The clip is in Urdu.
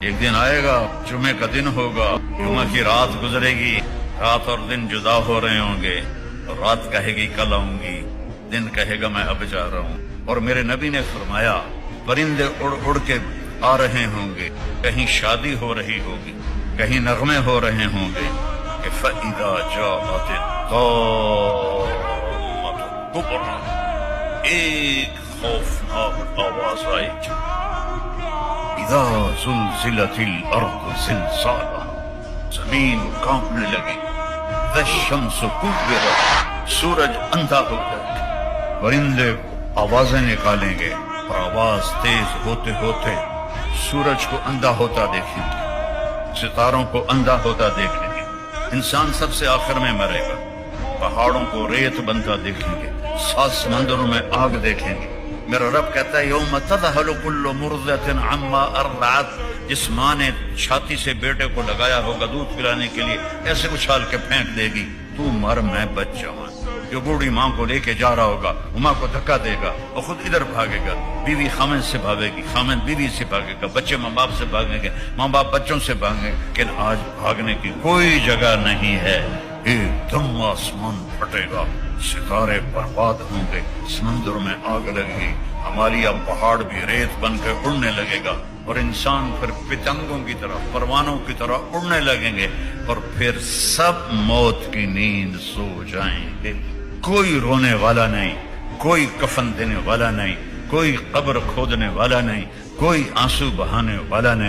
ایک دن آئے گا، جمعے کا دن ہوگا، جمعہ کی رات گزرے گی، رات اور دن جدا ہو رہے ہوں گے، اور رات کہے گی کل آؤں گی، دن کہے گا میں اب جا رہا ہوں۔ اور میرے نبی نے فرمایا پرندے اڑ اڑ کے آ رہے ہوں گے، کہیں شادی ہو رہی ہوگی، کہیں نغمے ہو رہے ہوں گے کہ فَإِذَا جَاءَتِ الطَّامَّةُ الْكُبْرىٰ، ایک خوفناک آواز آئے گی، اذا زلزلت الارض زلزالها، زمین کانپنے لگی، اذا الشمس کورت، سورج اندھا ہو جائے، پرندے آوازیں نکالیں گے اور آواز تیز ہوتے ہوتے سورج کو اندھا ہوتا دیکھیں گے، ستاروں کو اندھا ہوتا دیکھیں گے، انسان سب سے آخر میں مرے گا، پہاڑوں کو ریت بنتا دیکھیں گے، سات سمندروں میں آگ دیکھیں گے۔ میرا رب کہتا ہے یوم تذہل کل مرضعۃ عما ارضعت، جس ماں نے چھاتی سے بیٹے کو لگایا ہوگا دودھ پلانے کے لیے، ایسے اچھال کے پھینک دے گی، تو مر میں بچ جاؤں۔ جو بوڑھی ماں کو لے کے جا رہا ہوگا، ماں کو دھکا دے گا، وہ خود ادھر بھاگے گا، بیوی خامن سے بھاگے گی، خامن بیوی سے بھاگے گا، بچے ماں باپ سے بھاگیں گے، ماں باپ بچوں سے بھاگیں گے، لیکن آج بھاگنے کی کوئی جگہ نہیں ہے۔ ایک دم آسمان پھٹے گا، ستارے برباد ہوں گے، سمندر میں آگ لگے گی، ہمالیہ پہاڑ بھی ریت بن کے اڑنے لگے گا، اور انسان پھر پتنگوں کی طرح، پروانوں کی طرح اڑنے لگیں گے، اور پھر سب موت کی نیند سو جائیں گے۔ کوئی رونے والا نہیں، کوئی کفن دینے والا نہیں، کوئی قبر کھودنے والا نہیں، کوئی آنسو بہانے والا نہیں۔